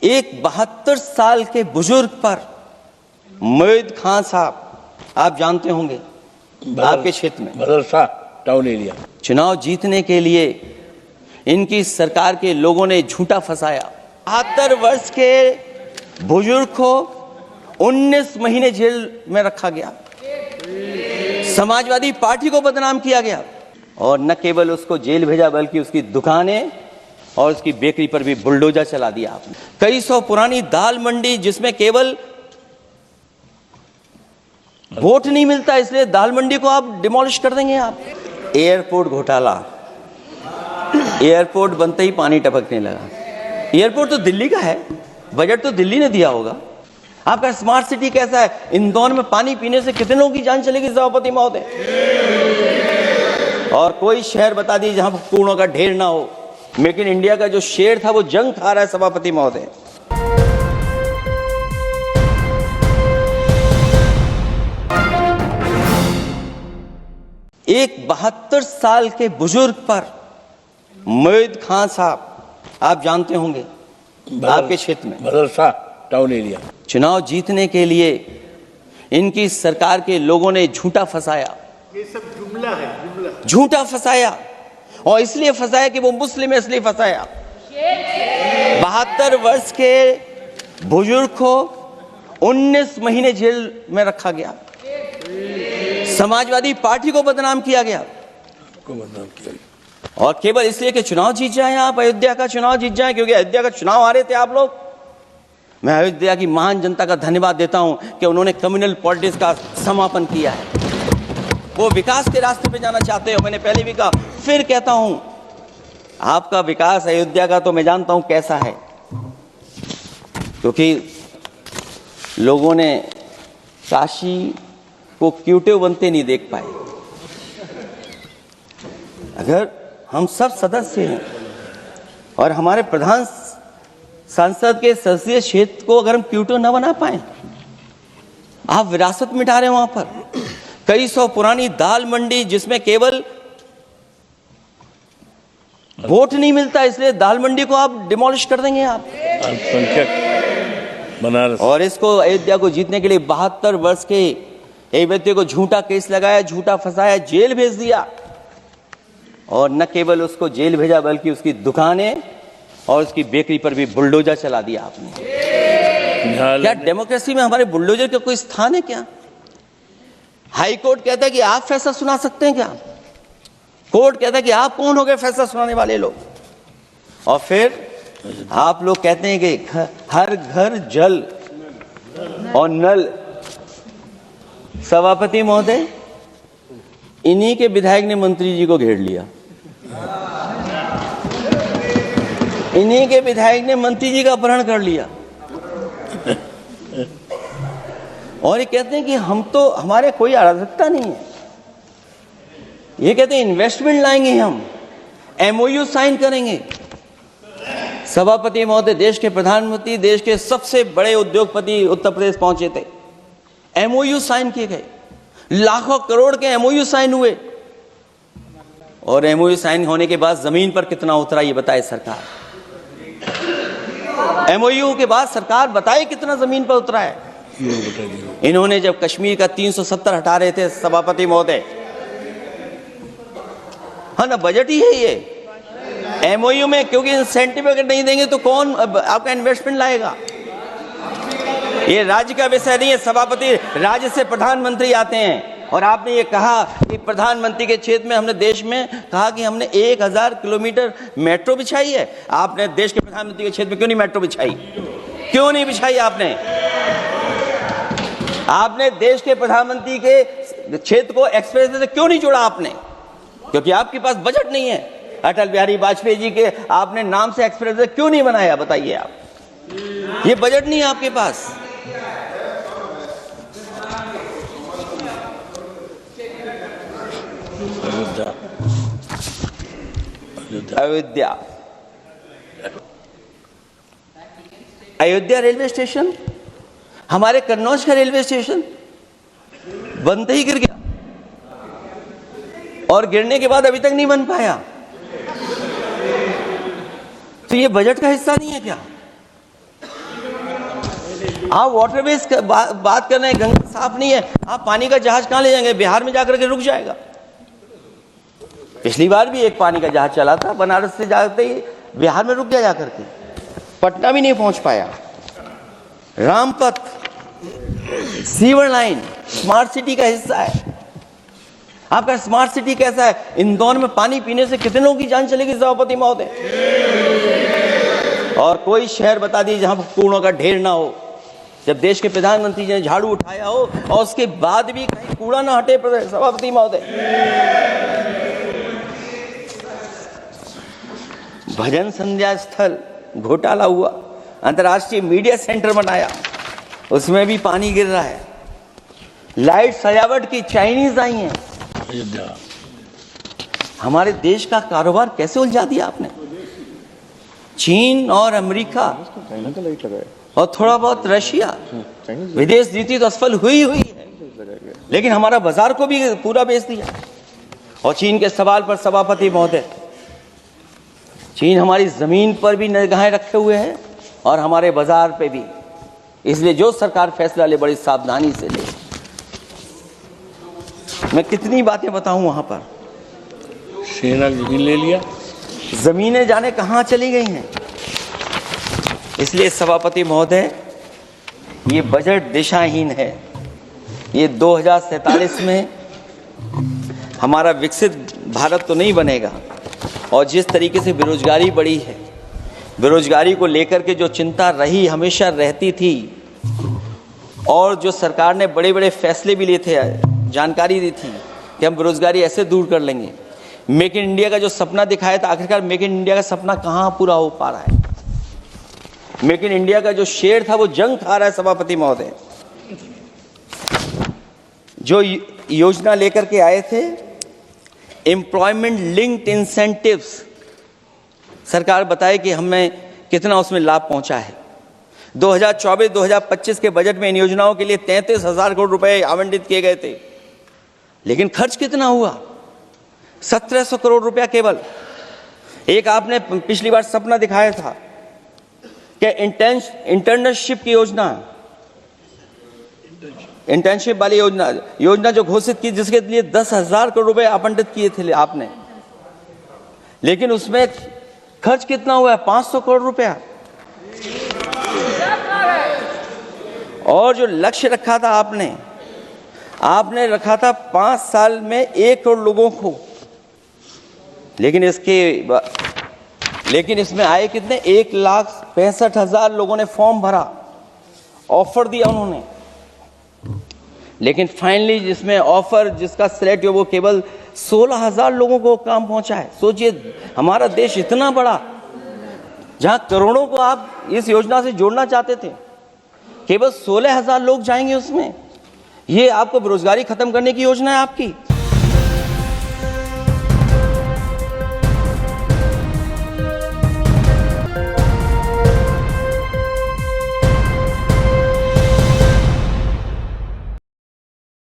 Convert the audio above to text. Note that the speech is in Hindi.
एक 72 साल के बुजुर्ग पर मोईद खान साहब, आप जानते होंगे आपके क्षेत्र में मदरसा टाउन एरिया, चुनाव जीतने के लिए इनकी सरकार के लोगों ने झूठा फंसाया। 72 वर्ष के बुजुर्ग को 19 महीने जेल में रखा गया, समाजवादी पार्टी को बदनाम किया गया और न केवल उसको जेल भेजा बल्कि उसकी दुकानें और उसकी बेकरी पर भी बुलडोजर चला दिया आपने। कई सौ पुरानी दाल मंडी जिसमें केवल वोट नहीं मिलता इसलिए दाल मंडी को आप डिमोलिश कर देंगे आप। एयरपोर्ट घोटाला, एयरपोर्ट बनते ही पानी टपकने लगा। एयरपोर्ट तो दिल्ली का है, बजट तो दिल्ली ने दिया होगा। आपका स्मार्ट सिटी कैसा है? इंदौर में पानी पीने से कितने लोगों की जान चलेगी सभापति महोदय? और कोई शहर बता दीजिए जहां कूड़ों का ढेर ना हो। मेक इन इंडिया का जो शेर था वो जंग खा रहा है सभापति महोदय। एक 72 साल के बुजुर्ग पर मोईद खान साहब, आप जानते होंगे आपके क्षेत्र में मदरसा टाउन एरिया, चुनाव जीतने के लिए इनकी सरकार के लोगों ने झूठा फंसाया। ये सब जुमला है, जुमला। झूठा फंसाया और इसलिए फंसाया कि वो मुस्लिम है इसलिए फंसाया। 72 वर्ष के बुजुर्ग को 19 महीने जेल में रखा गया, समाजवादी पार्टी को बदनाम किया गया और केवल इसलिए कि चुनाव जीत जाए आप, अयोध्या का चुनाव जीत जाए, क्योंकि अयोध्या का चुनाव हारे थे आप लोग। मैं अयोध्या की महान जनता का धन्यवाद देता हूं कि उन्होंने कम्युनल पॉलिटिक्स का समापन किया है। वो विकास के रास्ते पे जाना चाहते हो। मैंने पहले भी कहा, फिर कहता हूं, आपका विकास अयोध्या का तो मैं जानता हूं कैसा है, क्योंकि लोगों ने काशी को क्यूटिव बनते नहीं देख पाए। अगर हम सब सदस्य हैं और हमारे प्रधान सांसद के संसदीय क्षेत्र को अगर हम क्यूटिव न बना पाए, आप विरासत मिटा रहे हैं वहां पर। कई सौ पुरानी दाल मंडी जिसमें केवल वोट नहीं मिलता इसलिए दाल मंडी को आप डिमोलिश कर देंगे आप। बनारस और इसको अयोध्या को जीतने के लिए 72 वर्ष के एक व्यक्ति को झूठा केस लगाया, झूठा फंसाया, जेल भेज दिया और न केवल उसको जेल भेजा बल्कि उसकी दुकानें और उसकी बेकरी पर भी बुलडोजर चला दिया आपने। क्या डेमोक्रेसी में हमारे बुलडोजर का कोई स्थान है क्या? हाई कोर्ट कहता है कि आप फैसला सुना सकते हैं क्या? कोर्ट कहता है कि आप कौन हो गए फैसला सुनाने वाले लोग? और फिर आप लोग कहते हैं कि हर घर जल और नल। सभापति महोदय, इन्हीं के विधायक ने मंत्री जी को घेर लिया, इन्हीं के विधायक ने मंत्री जी का अपहरण कर लिया और ये कहते हैं कि हम तो, हमारे कोई अराजकता नहीं है। ये कहते हैं इन्वेस्टमेंट लाएंगे, हम एमओयू साइन करेंगे। सभापति महोदय, देश के प्रधानमंत्री, देश के सबसे बड़े उद्योगपति उत्तर प्रदेश पहुंचे थे, एमओयू साइन किए गए, लाखों करोड़ के एमओयू साइन हुए और एमओयू साइन होने के बाद जमीन पर कितना उतरा ये बताए सरकार। एमओयू के बाद सरकार बताए कितना जमीन पर उतरा है। इन्होंने जब कश्मीर का 370 हटा रहे थे सभापति महोदय, हाँ ना, बजट ही है ये एमओयू में, क्योंकि इंसेंटिव अगर नहीं देंगे तो कौन आपका इन्वेस्टमेंट लाएगा? ये राज्य का विषय नहीं है सभापति, राज्य से प्रधानमंत्री आते हैं और आपने ये कहा कि प्रधानमंत्री के क्षेत्र में हमने देश में कहा कि हमने 1000 किलोमीटर मेट्रो बिछाई है। आपने देश के प्रधानमंत्री के क्षेत्र में क्यों नहीं मेट्रो बिछाई? क्यों नहीं बिछाई आपने? आपने देश के प्रधानमंत्री के क्षेत्र को एक्सप्रेस वे से क्यों नहीं जोड़ा आपने? क्योंकि आपके पास बजट नहीं है। अटल बिहारी वाजपेयी जी के आपने नाम से एक्सप्रेस वे क्यों नहीं बनाया? बताइए आप, ये बजट नहीं है आपके पास। अयोध्या, अयोध्या रेलवे स्टेशन, हमारे कन्नौज का रेलवे स्टेशन बनते ही गिर गया और गिरने के बाद अभी तक नहीं बन पाया। तो ये बजट का हिस्सा नहीं है क्या? आप वाटरवेज बात कर रहे हैं, गंगा साफ नहीं है, आप पानी का जहाज कहां ले जाएंगे? बिहार में जाकर के रुक जाएगा। पिछली बार भी एक पानी का जहाज चला था, बनारस से जाते ही बिहार में रुक गया, जाकर के पटना भी नहीं पहुंच पाया। Rampath, sewer line smart city का हिस्सा है। आपका स्मार्ट सिटी कैसा है? इंदौर में पानी पीने से कितने लोगों की जान चलेगी सभापति महोदय? और कोई शहर बता दीजिए जहां कूड़ों का ढेर ना हो। जब देश के प्रधानमंत्री जी ने झाड़ू उठाया हो और उसके बाद भी कहीं कूड़ा ना हटे सभापति महोदय। भजन संध्या स्थल घोटाला हुआ, अंतर्राष्ट्रीय मीडिया सेंटर बनाया, उसमें भी पानी गिर रहा है। लाइट सजावट की चाइनीज आई हैं। अयोध्या, हमारे देश का कारोबार कैसे उलझा दिया आपने? चीन और अमेरिका और थोड़ा बहुत रशिया, विदेश नीति तो असफल हुई है, लेकिन हमारा बाजार को भी पूरा बेच दिया। और चीन के सवाल पर सभापति महोदय, चीन हमारी जमीन पर भी निगाहें रखे हुए है और हमारे बाजार पे भी। इसलिए जो सरकार फैसला ले बड़ी सावधानी से ले। मैं कितनी बातें बताऊं वहां पर। सेना जमीन ले लिया, जमीनें जाने कहां चली गई हैं। इसलिए सभापति महोदय, ये बजट दिशाहीन है। ये 2047 में हमारा विकसित भारत तो नहीं बनेगा। और जिस तरीके से बेरोजगारी बढ़ी है, बेरोजगारी को लेकर के जो चिंता रही, हमेशा रहती थी, और जो सरकार ने बड़े बड़े फैसले भी लिए थे, जानकारी दी थी कि हम बेरोजगारी ऐसे दूर कर लेंगे। मेक इन इंडिया का जो सपना दिखाया था, आखिरकार मेक इन इंडिया का सपना कहां पूरा हो पा रहा है? मेक इन इंडिया का जो शेर था वो जंग खा रहा है सभापति महोदय। जो योजना लेकर के आए थे, एम्प्लॉयमेंट लिंक्ड इंसेंटिव्स, सरकार बताए कि हमें कितना उसमें लाभ पहुंचा है। 2024-2025 के बजट में इन योजनाओं के लिए 33,000 करोड़ रुपए आवंटित किए गए थे, लेकिन खर्च कितना हुआ? 1,700 करोड़ रुपया केवल। एक आपने पिछली बार सपना दिखाया था कि इंटर्नशिप की योजना, इंटर्नशिप वाली योजना जो घोषित की, जिसके लिए 10,000 करोड़ रुपए आवंटित किए थे आपने, लेकिन उसमें खर्च कितना हुआ है? 500 करोड़ रुपया। और जो लक्ष्य रखा था आपने रखा था 5 साल में 1 करोड़ लोगों को, लेकिन इसमें आए कितने? 1,65,000 लोगों ने फॉर्म भरा, ऑफर दिया उन्होंने, लेकिन फाइनली जिसमें ऑफर जिसका सिलेक्ट हुआ वो केवल 16,000 लोगों को काम पहुंचा है। सोचिए, हमारा देश इतना बड़ा, जहां करोड़ों को आप इस योजना से जोड़ना चाहते थे, केवल 16,000 लोग जाएंगे उसमें। ये आपको बेरोजगारी खत्म करने की योजना है आपकी?